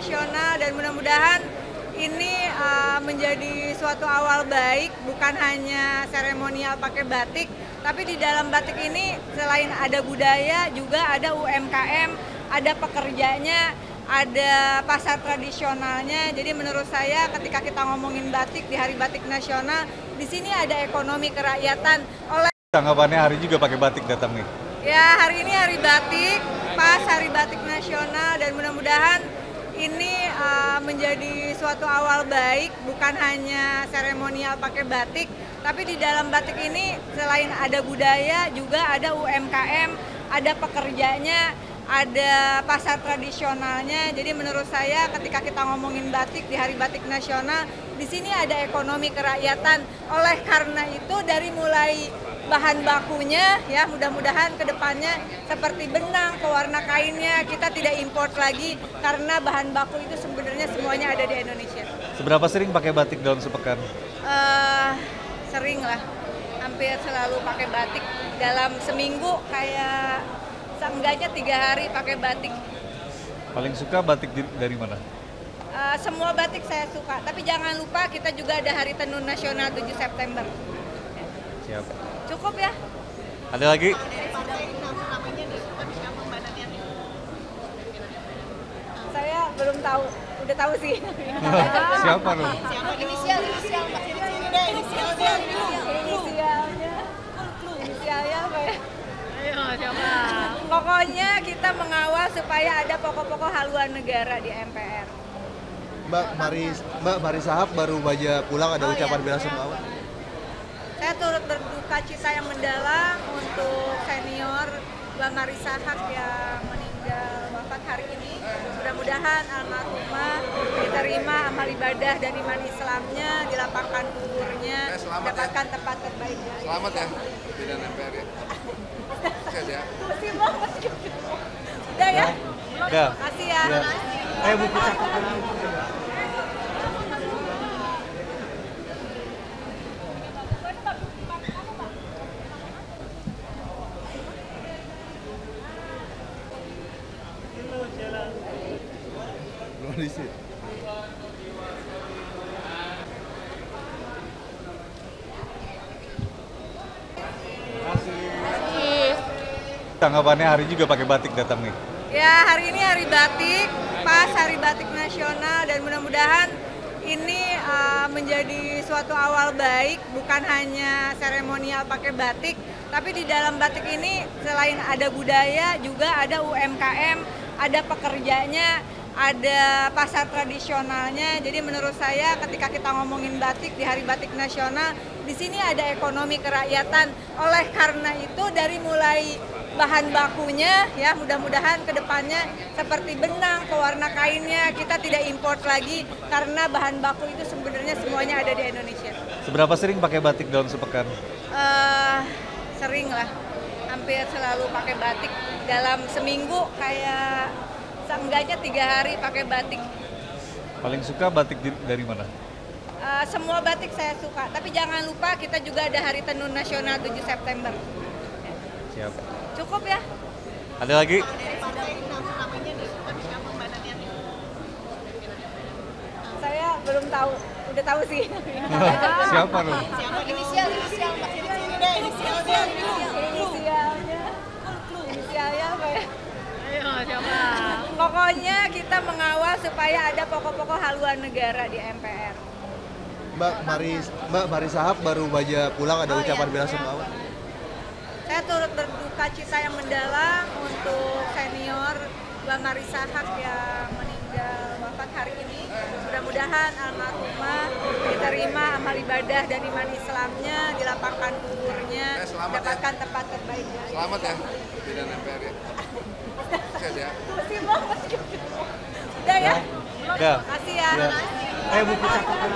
nasional dan mudah-mudahan ini menjadi suatu awal baik, bukan hanya seremonial pakai batik, tapi di dalam batik ini selain ada budaya juga ada UMKM, ada pekerjanya, ada pasar tradisionalnya. Jadi menurut saya ketika kita ngomongin batik di Hari Batik Nasional, di sini ada ekonomi kerakyatan. Tanggapannya hari juga pakai batik datang nih. Ya, hari ini Hari Batik, pas Hari Batik Nasional dan mudah-mudahan ini menjadi suatu awal baik, bukan hanya seremonial pakai batik, tapi di dalam batik ini selain ada budaya juga ada UMKM, ada pekerjanya, ada pasar tradisionalnya. Jadi menurut saya ketika kita ngomongin batik di Hari Batik Nasional, di sini ada ekonomi kerakyatan. Oleh karena itu dari mulai bahan bakunya ya mudah-mudahan ke depannya seperti benang, pewarna kainnya kita tidak import lagi karena bahan baku itu sebenarnya semuanya ada di Indonesia. Seberapa sering pakai batik dalam sepekan? Sering lah, hampir selalu pakai batik dalam seminggu, kayak seenggaknya 3 hari pakai batik. Paling suka batik dari mana? Semua batik saya suka, tapi jangan lupa kita juga ada Hari Tenun Nasional 7 September. Siap. Cukup ya? Ada lagi? Saya belum tahu, udah tahu sih. Siapa loh? Inisialnya apa ya? Ayo, coba. Pokoknya kita mengawal supaya ada pokok-pokok haluan negara di MPR. Mbak Mari Sahab baru aja pulang, ada ucapan bela sungkawa. Saya turut berduka cita yang mendalam untuk senior Mbak Marisa Haq yang meninggal wafat hari ini. Mudah-mudahan almarhumah diterima amal ibadah dan iman Islamnya, dilapangkan kuburnya, mendapatkan tempat terbaik. Selamat ya, pimpinan MPR ya. Sukses ya. Terima banget. Udah ya? Udah. Makasih ya. Buku catatan. Tanggapannya hari juga pakai batik datang nih. Ya, hari ini Hari Batik, pas Hari Batik Nasional dan mudah-mudahan ini menjadi suatu awal baik, bukan hanya seremonial pakai batik, tapi di dalam batik ini selain ada budaya juga ada UMKM, ada pekerjanya, ada pasar tradisionalnya. Jadi menurut saya ketika kita ngomongin batik di Hari Batik Nasional, di sini ada ekonomi kerakyatan. Oleh karena itu dari mulai bahan bakunya ya mudah-mudahan ke depannya seperti benang, pewarna kainnya kita tidak import lagi karena bahan baku itu sebenarnya semuanya ada di Indonesia. Seberapa sering pakai batik dalam sepekan? Sering lah, hampir selalu pakai batik dalam seminggu, kayak seenggaknya 3 hari pakai batik. Paling suka batik dari mana? Semua batik saya suka, tapi jangan lupa kita juga ada Hari Tenun Nasional 7 September. Siap. Cukup ya? Ada lagi? Saya belum tahu, udah tahu sih. Siapa loh? Inisialnya apa ya? Ayo, coba. Pokoknya kita mengawal supaya ada pokok-pokok haluan negara di MPR. Mbak Mari Sahab baru aja pulang, ada ucapan bela sungkawa. Saya turut berduka cita yang mendalam untuk senior Mbak Marisa Haq yang meninggal wafat hari ini. Mudah-mudahan almarhumah diterima amal ibadah dan iman Islamnya, dilapangkan kuburnya, mendapatkan tempat terbaik. Selamat ya, pimpinan MPR ya. Sukses ya. Terima banget. Udah ya? Udah. Makasih ya. Buku catatan.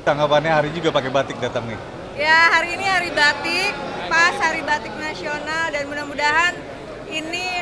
Tanggapannya hari juga pakai batik datang nih. Ya, hari ini hari batik, pas Hari Batik Nasional, dan mudah-mudahan ini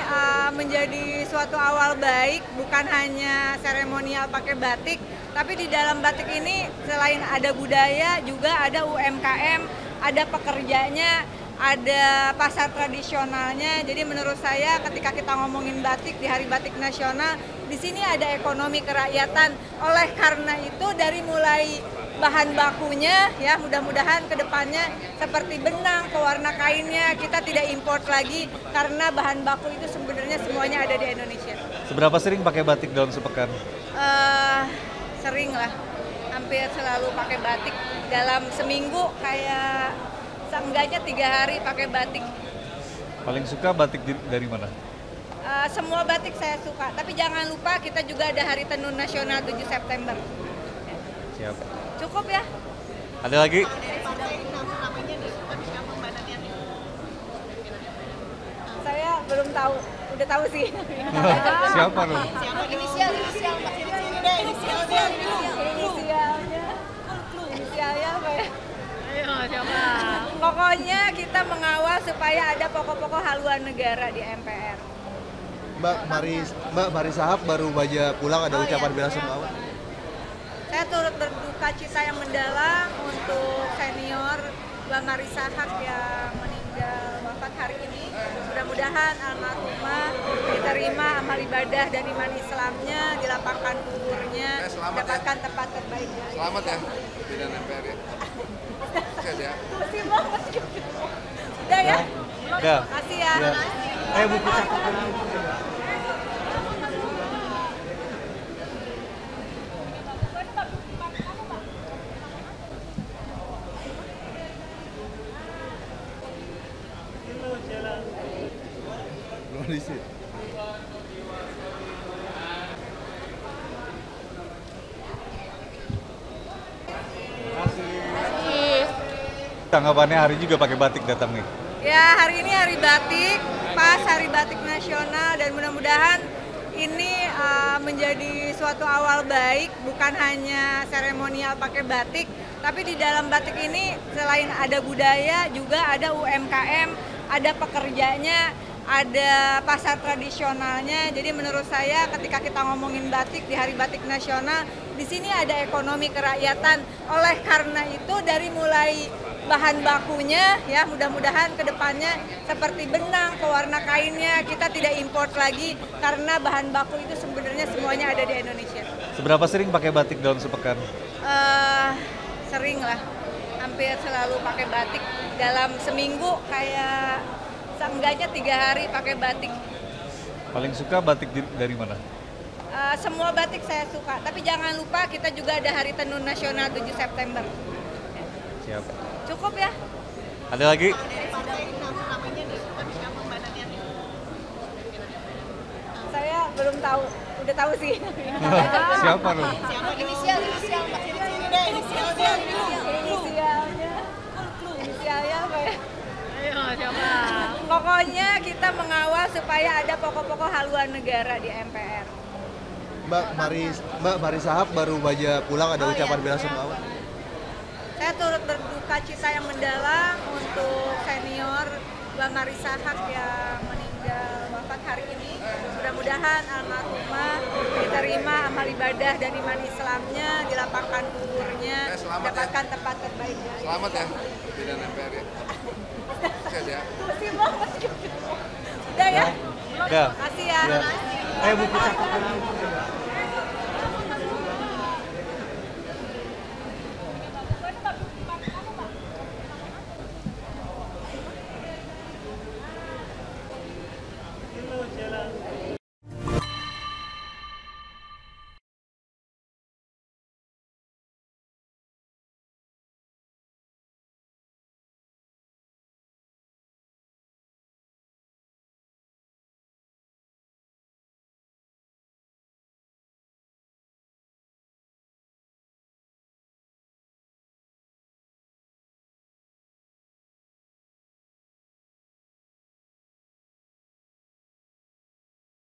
menjadi suatu awal baik, bukan hanya seremonial pakai batik, tapi di dalam batik ini selain ada budaya, juga ada UMKM, ada pekerjanya, ada pasar tradisionalnya. Jadi menurut saya ketika kita ngomongin batik di Hari Batik Nasional, di sini ada ekonomi kerakyatan. Oleh karena itu dari mulai bahan bakunya ya, mudah-mudahan ke depannya seperti benang, pewarna kainnya kita tidak import lagi karena bahan baku itu sebenarnya semuanya ada di Indonesia. Seberapa sering pakai batik dalam sepekan? Sering lah, hampir selalu pakai batik dalam seminggu, kayak seenggaknya 3 hari pakai batik. Paling suka batik dari mana? Semua batik saya suka, tapi jangan lupa kita juga ada Hari Tenun Nasional 7 September. Siap. Cukup ya? Ada lagi? Saya belum tahu, udah tahu sih. Siapa Rum? Inisialnya apa ya? Pokoknya kita mengawal supaya ada pokok-pokok haluan negara di MPR. Mbak Mari Sahab baru aja pulang, ada ucapan bela sungkawa. Saya turut berduka cita yang mendalam untuk senior Mbak Mari Sahab yang meninggal wafat hari ini. Mudah-mudahan almarhumah diterima amal ibadah dan iman Islamnya, dilapangkan kuburnya, mendapatkan tempat terbaik. Selamat ya, pimpinan MPR ya. Sukses ya. Terima banget. Udah ya? Udah. Makasih ya. Buku catatan. Belum diisi. Tanggapannya hari juga pakai batik datang nih. Ya, hari ini hari batik, pas Hari Batik Nasional, dan mudah-mudahan ini menjadi suatu awal baik, bukan hanya seremonial pakai batik, tapi di dalam batik ini selain ada budaya, juga ada UMKM, ada pekerjanya, ada pasar tradisionalnya. Jadi menurut saya ketika kita ngomongin batik di Hari Batik Nasional, di sini ada ekonomi kerakyatan. Oleh karena itu dari mulai bahan bakunya ya, mudah-mudahan ke depannya seperti benang, pewarna kainnya kita tidak import lagi karena bahan baku itu sebenarnya semuanya ada di Indonesia. Seberapa sering pakai batik dalam sepekan? Sering lah, hampir selalu pakai batik dalam seminggu, kayak seenggaknya 3 hari pakai batik. Paling suka batik dari mana? Semua batik saya suka, tapi jangan lupa kita juga ada Hari Tenun Nasional 7 September. Siap. Cukup ya? Ada lagi? Saya belum tahu, udah tahu sih. Siapa Rum? Inisialnya apa ya? Pokoknya kita mengawal supaya ada pokok-pokok haluan negara di MPR. Mbak Mari Sahab baru aja pulang, ada ucapan bela sungkawa. Saya turut berduka cita yang mendalam untuk senior Mbak Mari Sahab yang meninggal wafat hari ini. Mudah-mudahan almarhumah diterima amal ibadah dan iman Islamnya, dilapangkan kuburnya, mendapatkan tempat terbaik. Selamat ya, pimpinan MPR ya. Sukses ya. Terima banget. Udah ya? Udah. Makasih ya. Buku catatan.